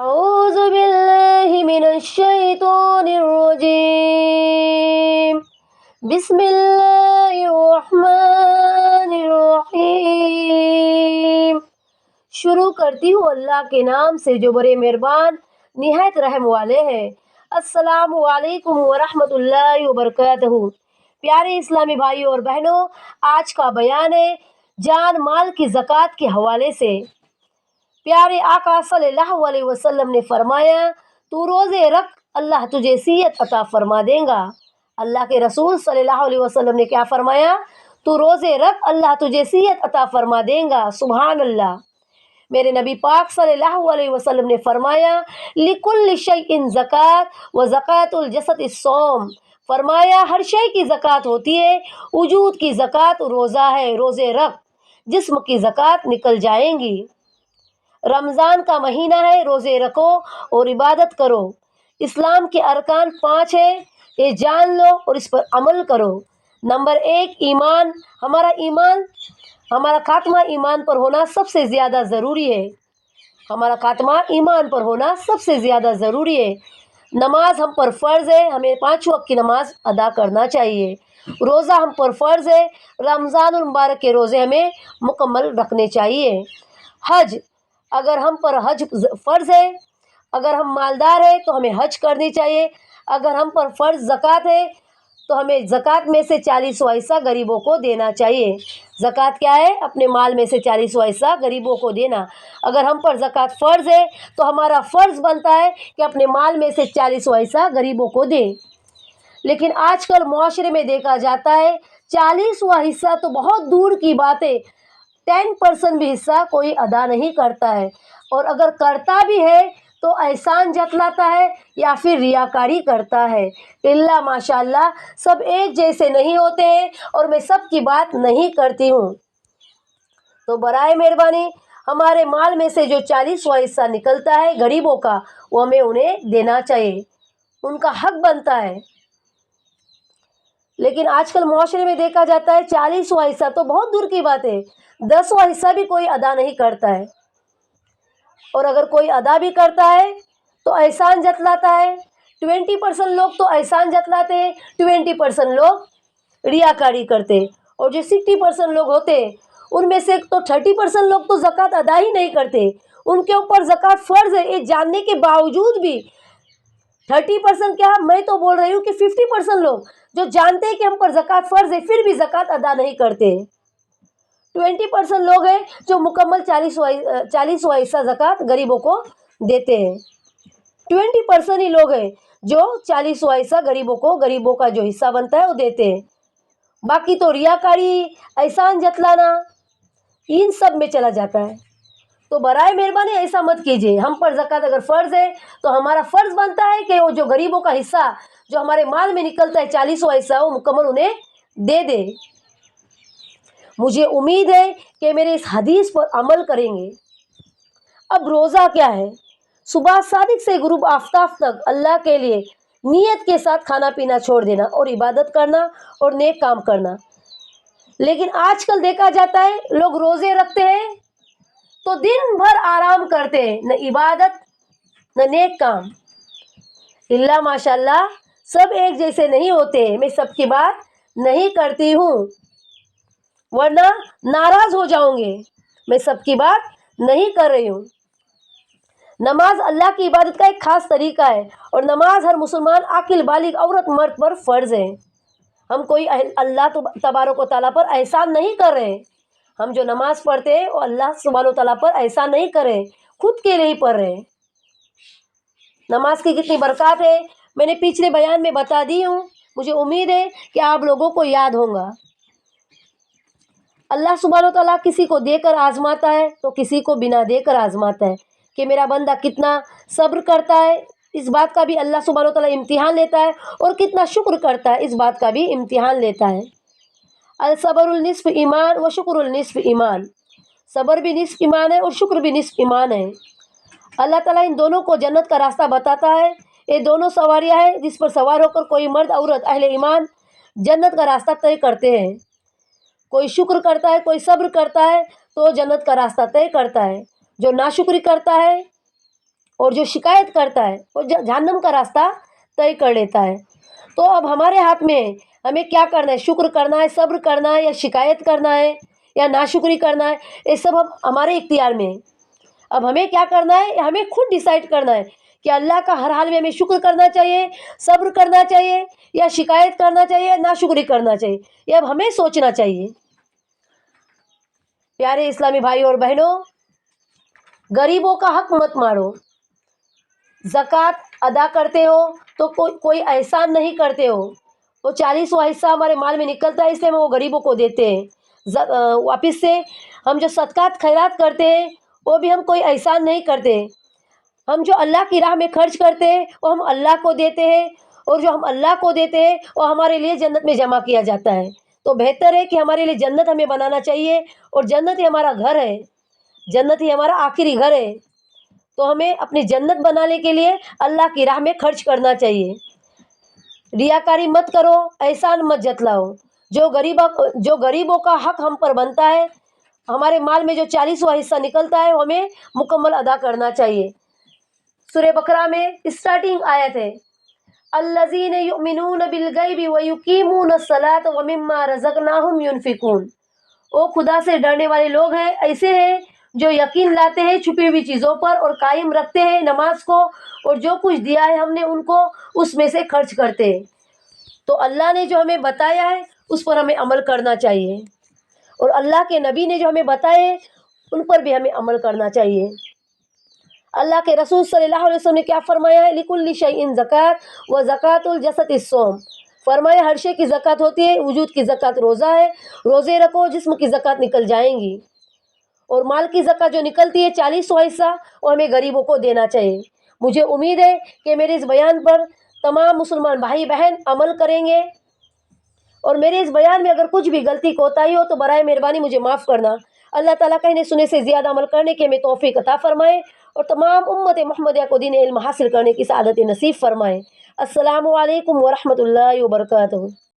أعوذ بالله من الشيطان الرجيم بسم الله الرحمن الرحیم۔ شروع کرتی ہوں اللہ کے نام سے جو بڑے مہربان نہایت رحم والے ہیں۔ السلام علیکم ورحمۃ اللہ وبرکاتہ۔ پیارے اسلامی بھائیوں اور بہنوں، آج کا بیان ہے جان مال کی زکوٰۃ کے حوالے سے۔ پیارے آقا صلی اللہ علیہ وسلم نے فرمایا، تو روزے رکھ، اللہ تجھے صحت عطا فرما دے گا۔ اللہ کے رسول صلی اللہ علیہ وسلم نے کیا فرمایا؟ تو روزے رکھ، اللہ تجھے صحت عطا فرما دے گا۔ سبحان اللہ۔ میرے نبی پاک صلی اللہ علیہ وسلم نے فرمایا، لِكُلِّ شَيْءٍ زَكَاةٌ وَزَكَاةُ الْجَسَدِ الصَّوْمُ۔ فرمایا ہر شے کی زکوٰۃ ہوتی ہے، وجود کی زکوٰۃ روزہ ہے، روزے رکھ، جسم کی زکوٰۃ نکل جائیں گی۔ رمضان کا مہینہ ہے، روزے رکھو اور عبادت کرو۔ اسلام کے ارکان 5 ہیں، یہ جان لو اور اس پر عمل کرو۔ نمبر 1، ایمان۔ ہمارا خاتمہ ایمان پر ہونا سب سے زیادہ ضروری ہے۔ ہمارا خاتمہ ایمان پر ہونا سب سے زیادہ ضروری ہے۔ نماز ہم پر فرض ہے، ہمیں 5 وقت کی نماز ادا کرنا چاہیے۔ روزہ ہم پر فرض ہے، رمضان المبارک کے روزے ہمیں مکمل رکھنے چاہیے۔ حج، اگر ہم پر حج فرض ہے، اگر ہم مالدار ہیں تو ہمیں حج کرنی چاہیے۔ اگر ہم پر فرض زکوٰۃ ہے تو ہمیں زکوٰۃ میں سے 40واں حصہ غریبوں کو دینا چاہیے۔ زکوٰۃ کیا ہے؟ اپنے مال میں سے 40واں حصہ غریبوں کو دینا۔ اگر ہم پر زکوٰۃ فرض ہے تو ہمارا فرض بنتا ہے کہ اپنے مال میں سے 40واں حصہ غریبوں کو دیں۔ لیکن آج کل معاشرے میں دیکھا جاتا ہے 40واں حصہ تو بہت دور کی بات ہے، 10% بھی حصہ کوئی ادا نہیں کرتا ہے، اور اگر کرتا بھی ہے تو احسان جتلاتا ہے یا پھر ریاکاری کرتا ہے۔ اللہ ماشاءاللہ سب ایک جیسے نہیں ہوتے ہیں، اور میں سب کی بات نہیں کرتی ہوں، تو برائے مہربانی ہمارے مال میں سے جو 40واں حصہ نکلتا ہے غریبوں کا، وہ ہمیں انہیں دینا چاہیے، ان کا حق بنتا ہے۔ لیکن آج کل معاشرے میں دیکھا جاتا ہے 40واں حصہ تو بہت دور کی بات ہے، 10واں حصہ بھی کوئی ادا نہیں کرتا ہے، اور اگر کوئی ادا بھی کرتا ہے تو احسان جتلاتا ہے۔ 20% لوگ تو احسان جتلاتے ہیں، 20% لوگ ریاکاری کرتے ہیں، اور جو 60% لوگ ہوتے ہیں ان میں سے تو 30% لوگ تو زکوٰۃ ادا ہی نہیں کرتے، ان کے اوپر زکوٰۃ فرض ہے، یہ جاننے کے باوجود بھی 30% کیا، میں تو بول رہی ہوں کہ 50% لوگ جو جانتے ہیں کہ ہم پر زکوٰۃ فرض ہے پھر بھی زکوٰۃ ادا نہیں کرتے۔ 20% لوگ ہیں جو مکمل 40واں حصہ زکوٰۃ غریبوں کو دیتے ہیں۔ 20% ہی لوگ ہیں جو 40واں حصہ غریبوں کا جو حصہ بنتا ہے وہ دیتے ہیں، باقی تو ریاکاری، احسان جتلانا ان سب میں چلا جاتا ہے۔ تو برائے مہربانی ایسا مت کیجیے۔ ہم پر زکوٰۃ اگر فرض ہے تو ہمارا فرض بنتا ہے کہ وہ جو غریبوں کا حصہ جو ہمارے مال میں نکلتا ہے 40واں حصہ، وہ مکمل انہیں دے دے۔ مجھے امید ہے کہ میرے اس حدیث پر عمل کریں گے۔ اب روزہ کیا ہے؟ صبح صادق سے غروب آفتاب تک اللہ کے لیے نیت کے ساتھ کھانا پینا چھوڑ دینا اور عبادت کرنا اور نیک کام کرنا۔ لیکن آج کل دیکھا جاتا ہے لوگ روزے رکھتے ہیں تو دن بھر آرام کرتے ہیں، نہ عبادت نہ نیک کام۔ اللہ ماشاءاللہ سب ایک جیسے نہیں ہوتے، میں سب کی بات نہیں کرتی ہوں ورنہ ناراض ہو جاؤں گے، میں سب کی بات نہیں کر رہی ہوں۔ نماز اللہ کی عبادت کا ایک خاص طریقہ ہے، اور نماز ہر مسلمان عاقل بالغ عورت مرد پر فرض ہے۔ ہم کوئی اللہ تبارک و تعالیٰ پر احسان نہیں کر رہے، ہم جو نماز پڑھتے ہیں وہ اللہ سبحانہ و تعالیٰ پر احسان نہیں کر رہے، خود کے لیے ہی پڑھ رہے ہیں۔ نماز کی کتنی برکات ہے میں نے پچھلے بیان میں بتا دی ہوں، مجھے امید ہے کہ آپ لوگوں کو یاد ہوگا۔ اللہ سبحانہ و تعالیٰ کسی کو دے کر آزماتا ہے تو کسی کو بنا دے کر آزماتا ہے، کہ میرا بندہ کتنا صبر کرتا ہے اس بات کا بھی اللہ سبحانہ و تعالیٰ امتحان لیتا ہے، اور کتنا شکر کرتا ہے اس بات کا بھی امتحان لیتا ہے۔ الصبر النصف ایمان و شکر النصف ایمان، صبر بھی نصف ایمان ہے اور شکر بھی نصف ایمان ہے۔ اللہ تعالیٰ ان دونوں کو جنت کا راستہ بتاتا ہے، یہ دونوں سواریاں ہیں جس پر سوار ہو کر کوئی مرد عورت اہل ایمان جنت کا راستہ طے کرتے ہیں۔ کوئی شکر کرتا ہے، کوئی صبر کرتا ہے تو جنت کا راستہ طے کرتا ہے، جو ناشکری کرتا ہے اور جو شکایت کرتا ہے وہ جہنم کا راستہ طے کر لیتا ہے۔ تو اب ہمارے ہاتھ میں ہے، ہمیں کیا کرنا ہے، شکر کرنا ہے، صبر کرنا ہے، یا شکایت کرنا ہے، یا ناشکری کرنا ہے، یہ سب اب ہمارے اختیار میں ہے۔ اب ہمیں کیا کرنا ہے، ہمیں خود ڈیسائیڈ کرنا ہے کہ اللہ کا ہر حال میں ہمیں شکر کرنا چاہیے، صبر کرنا چاہیے، یا شکایت کرنا چاہیے، ناشکری کرنا چاہیے، یہ اب ہمیں سوچنا چاہیے۔ پیارے اسلامی بھائی اور بہنوں، غریبوں کا حق مت مارو۔ زکوٰۃ ادا کرتے ہو تو کوئی احسان نہیں کرتے ہو، وہ 40واں حصہ ہمارے مال میں نکلتا ہے، اس لیے ہم وہ غریبوں کو دیتے ہیں۔ واپس سے ہم جو صدقات خیرات کرتے ہیں وہ بھی ہم کوئی احسان نہیں کرتے، ہم جو اللہ کی راہ میں خرچ کرتے ہیں وہ ہم اللہ کو دیتے ہیں، اور جو ہم اللہ کو دیتے ہیں وہ ہمارے لیے جنت میں جمع کیا جاتا ہے۔ تو بہتر ہے کہ ہمارے لیے جنت ہمیں بنانا چاہیے، اور جنت ہی ہمارا گھر ہے، جنت ہی ہمارا آخری گھر ہے۔ تو ہمیں اپنی جنت بنانے کے لیے اللہ کی راہ میں خرچ کرنا چاہیے۔ ریاکاری مت کرو، احسان مت جتلاؤ۔ جو غریبوں کا حق ہم پر بنتا ہے، ہمارے مال میں جو 40واں حصہ نکلتا ہے وہ ہمیں مکمل ادا کرنا چاہیے۔ سورہ بقرہ میں اسٹارٹنگ آیت ہے، الذین یؤمنون بالغیب ویقیمون الصلاۃ ومما رزقناہم ینفقون۔ وہ خدا سے ڈرنے والے لوگ ہیں، ایسے ہیں جو یقین لاتے ہیں چھپی ہوئی چیزوں پر، اور قائم رکھتے ہیں نماز کو، اور جو کچھ دیا ہے ہم نے ان کو اس میں سے خرچ کرتے ہیں۔ تو اللہ نے جو ہمیں بتایا ہے اس پر ہمیں عمل کرنا چاہیے، اور اللہ کے نبی نے جو ہمیں بتائے ان پر بھی ہمیں عمل کرنا چاہیے۔ اللہ کے رسول صلی اللہ علیہ وسلم نے کیا فرمایا ہے، لِكُلِّ شَيْءٍ زَكَاةٌ وَزَكَاةُ الْجَسَدِ الصَّوْمُ۔ فرمایا ہر شے کی زکوٰۃ ہوتی ہے، وجود کی زکوٰۃ روزہ ہے، روزے رکھو، جسم کی زکوٰۃ نکل جائیں گی۔ اور مال کی زکوٰۃ جو نکلتی ہے 40واں حصہ، وہ ہمیں غریبوں کو دینا چاہیے۔ مجھے امید ہے کہ میرے اس بیان پر تمام مسلمان بھائی بہن عمل کریں گے، اور میرے اس بیان میں اگر کچھ بھی غلطی کوتاہی ہو تو برائے مہربانی مجھے معاف کرنا۔ اللہ تعالیٰ کہنے سنے سے زیادہ عمل کرنے کے ہمیں توفیق عطا فرمائے، اور تمام امت محمدیہ کو دین علم حاصل کرنے کی سعادت نصیب فرمائے۔ السلام علیکم ورحمۃ اللہ وبرکاتہ۔